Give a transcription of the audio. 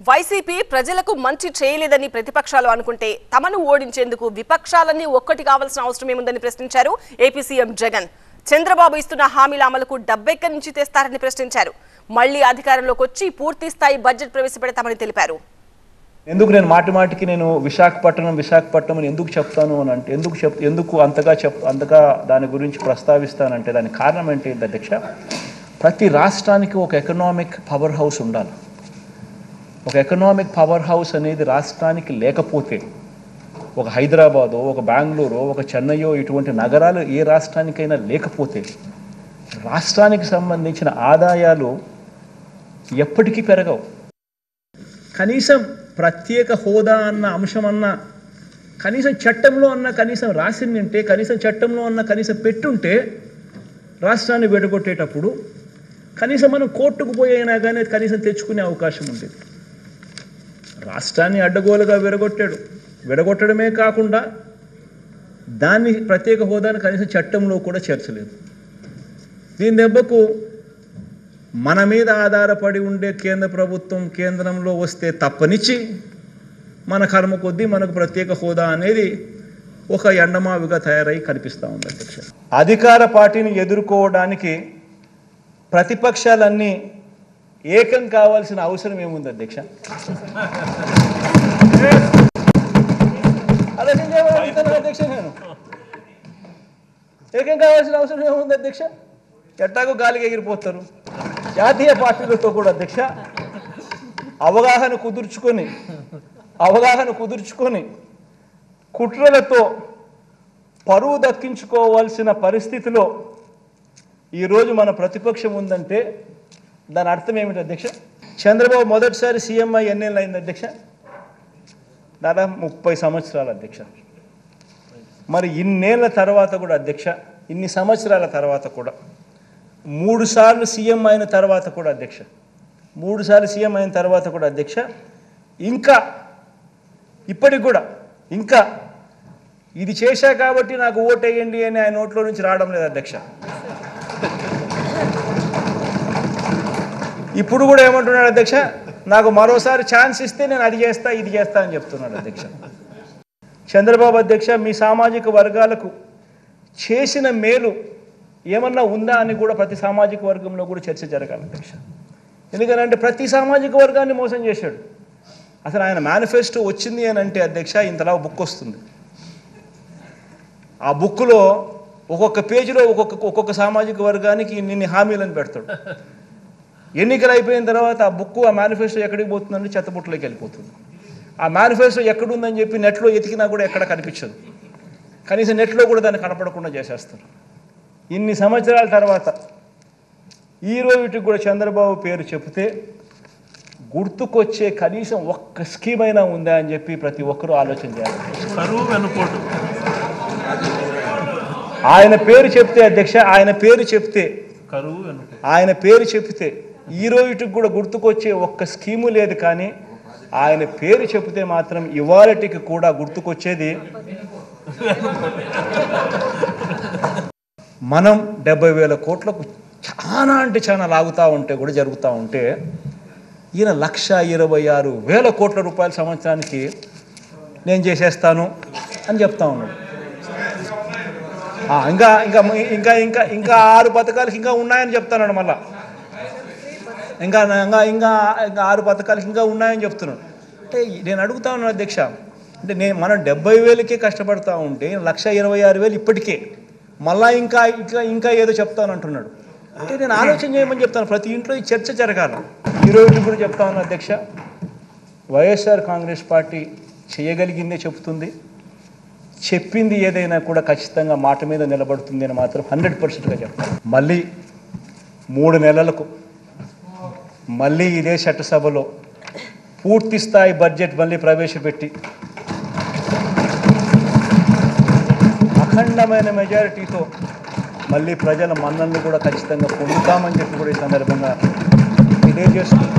YCP ప్రజలకు మంచి చేయలేదని ప్రతిపక్షాలు అనుకుంటే తమను ఓడించేందుకు విపక్షాలన్నీ ఒక్కటి కావాల్సిన అవసరం ఏముందని ప్రశ్నించారు ఏపీ సీఎం జగన్. చంద్రబాబు ఇస్తున్న హామీల అమలుకు డబ్బెక్కడి నుంచి తెస్తారని ప్రశ్నించారు. మళ్లీ అధికారంలోకి వచ్చి పూర్తి స్థాయి బడ్జెట్ ప్రవేశపెడతామని తెలిపారు. ఎందుకు నేను మాటిమాటికి విశాఖపట్నం ఎందుకు చెప్తాను అని అంటే ఎందుకు అంతగా దాని గురించి ప్రస్తావిస్తానంటే దానికి కారణం ఏంటి అధ్యక్ష? ప్రతి రాష్ట్రానికి ఒక ఎకనామిక్ పవర్ హౌస్ ఉండాలి. ఒక ఎకనామిక్ పవర్ హౌస్ అనేది రాష్ట్రానికి లేకపోతే, ఒక హైదరాబాదో ఒక బెంగళూరు ఒక చెన్నైయో ఇటువంటి నగరాలు ఏ రాష్ట్రానికైనా లేకపోతే రాష్ట్రానికి సంబంధించిన ఆదాయాలు ఎప్పటికీ పెరగవు. కనీసం ప్రత్యేక హోదా అన్న అంశమన్నా కనీసం చట్టంలో అన్న కనీసం రాసిందంటే, కనీసం చట్టంలో అన్న కనీసం పెట్టుంటే రాష్ట్రాన్ని విడగొట్టేటప్పుడు కనీసం మనం కోర్టుకు పోయినా కానీ కనీసం తెచ్చుకునే అవకాశం ఉండేది. రాష్ట్రాన్ని అడ్డగోలుగా విడగొట్టడమే కాకుండా దాన్ని ప్రత్యేక హోదాను కనీసం చట్టంలో కూడా చేర్చలేదు. దీని దెబ్బకు మన మీద ఆధారపడి ఉండే కేంద్ర ప్రభుత్వం కేంద్రంలో వస్తే తప్పనిచ్చి మన కర్మ కొద్దీ మనకు ప్రత్యేక హోదా అనేది ఒక ఎండమావిగా తయారై కనిపిస్తూ ఉంది అధ్యక్ష. అధికార పార్టీని ఎదుర్కోవడానికి ప్రతిపక్షాలన్నీ ఏకం కావాల్సిన అవసరం ఏముంది అధ్యక్ష? అదే అధ్యక్ష, నేను ఏకం కావాల్సిన అవసరం ఏముంది అధ్యక్ష? ఎట్టాగో గాలికి ఎగిరిపోతారు. జాతీయ పార్టీలతో కూడా అధ్యక్ష అవగాహన కుదుర్చుకొని కుట్రలతో పరువు దక్కించుకోవాల్సిన పరిస్థితిలో ఈరోజు మన ప్రతిపక్షం ఉందంటే దాని అర్థం ఏమిటి అధ్యక్ష? చంద్రబాబు మొదటిసారి సీఎం అయ్యి ఎన్నేళ్ళు అయింది అధ్యక్ష? దాదాపు 30 సంవత్సరాలు అధ్యక్ష. మరి ఇన్నేళ్ల తర్వాత కూడా అధ్యక్ష, ఇన్ని సంవత్సరాల తర్వాత కూడా 3 సార్లు సీఎం అయిన తర్వాత కూడా అధ్యక్ష, 3 సార్లు సీఎం అయిన తర్వాత కూడా అధ్యక్ష, ఇంకా ఇప్పటికి కూడా ఇంకా ఇది చేశా కాబట్టి నాకు ఓటేయండి అని ఆయన నోట్లో నుంచి రావడం లేదు అధ్యక్ష. ఇప్పుడు కూడా ఏమంటున్నాడు అధ్యక్ష? నాకు మరోసారి ఛాన్స్ ఇస్తే నేను అది చేస్తా ఇది చేస్తా అని చెప్తున్నాడు అధ్యక్ష. చంద్రబాబు అధ్యక్ష, మీ సామాజిక వర్గాలకు చేసిన మేలు ఏమన్నా ఉందా అని కూడా ప్రతి సామాజిక వర్గంలో కూడా చర్చ జరగాలి అధ్యక్ష. ఎందుకంటే ప్రతి సామాజిక వర్గాన్ని మోసం చేశాడు. అసలు ఆయన మేనిఫెస్టో వచ్చింది అని అంటే అధ్యక్ష ఇంతలా బుక్ వస్తుంది. ఆ బుక్లో ఒక్కొక్క పేజీలో ఒక్కొక్క సామాజిక వర్గానికి ఇన్ని హామీలను పెడతాడు. ఎన్నికలు అయిపోయిన తర్వాత ఆ బుక్ ఆ మేనిఫెస్టో ఎక్కడికి పోతుందంటే చెత్తబుట్టలోకి వెళ్ళిపోతుంది. ఆ మేనిఫెస్టో ఎక్కడుందని చెప్పి నెట్లో ఎతికినా కూడా ఎక్కడ కనిపించదు. కనీసం నెట్లో కూడా దాన్ని కనపడకుండా చేసేస్తారు. ఇన్ని సంవత్సరాల తర్వాత ఈ రోజుకి కూడా చంద్రబాబు పేరు చెబితే గుర్తుకొచ్చే కనీసం ఒక్క స్కీమ్ అయినా ఉందా అని చెప్పి ప్రతి ఒక్కరూ ఆలోచన చేయాలి. ఆయన పేరు చెప్తే అధ్యక్ష, ఆయన పేరు చెప్తే ఈ రోజుకి కూడా గుర్తుకొచ్చే ఒక్క స్కీము లేదు. కానీ ఆయన పేరు చెబితే మాత్రం ఇవాళటికి కూడా గుర్తుకొచ్చేది మనం 70,000 కోట్లకు చాలా అంటే చాలా లాగుతూ ఉంటే కూడా జరుగుతూ ఉంటే ఈయన 1,26,000 కోట్ల రూపాయల సంవత్సరానికి నేను చేసేస్తాను అని చెప్తా ఉన్నాడు. ఇంకా ఇంకా ఇంకా ఇంకా ఇంకా 6 పథకాలకి ఇంకా ఉన్నాయని చెప్తున్నాడు. మళ్ళా ఇంకా ఇంకా ఇంకా ఇంకా 6 పథకాలకి ఇంకా ఉన్నాయని చెప్తున్నాడు. అంటే నేను అడుగుతా ఉన్నాను అధ్యక్ష, అంటే మనం 70,000కే కష్టపడతా ఉంటే 1,26,000 ఇప్పటికే మళ్ళా ఇంకా ఇంకా ఇంకా ఏదో చెప్తానంటున్నాడు. అంటే నేను ఆలోచన చేయమని చెప్తాను. ప్రతి ఇంట్లో ఈ చర్చ జరగాలి. ఈరోజు కూడా చెప్తా ఉన్నాను అధ్యక్ష, వైఎస్ఆర్ కాంగ్రెస్ పార్టీ చేయగలిగిందే చెప్తుంది, చెప్పింది ఏదైనా కూడా ఖచ్చితంగా మాట మీద నిలబడుతుంది అని మాత్రం 100%గా చెప్తాను. మళ్ళీ 3 నెలలకు మళ్ళీ ఇదే చట్టసభలో పూర్తి స్థాయి బడ్జెట్ మళ్ళీ ప్రవేశపెట్టి అఖండమైన మెజారిటీతో మళ్ళీ ప్రజల మన్ననలు కూడా ఖచ్చితంగా పొందుతామని చెప్పి కూడా ఈ సందర్భంగా తెలియజేస్తుంది.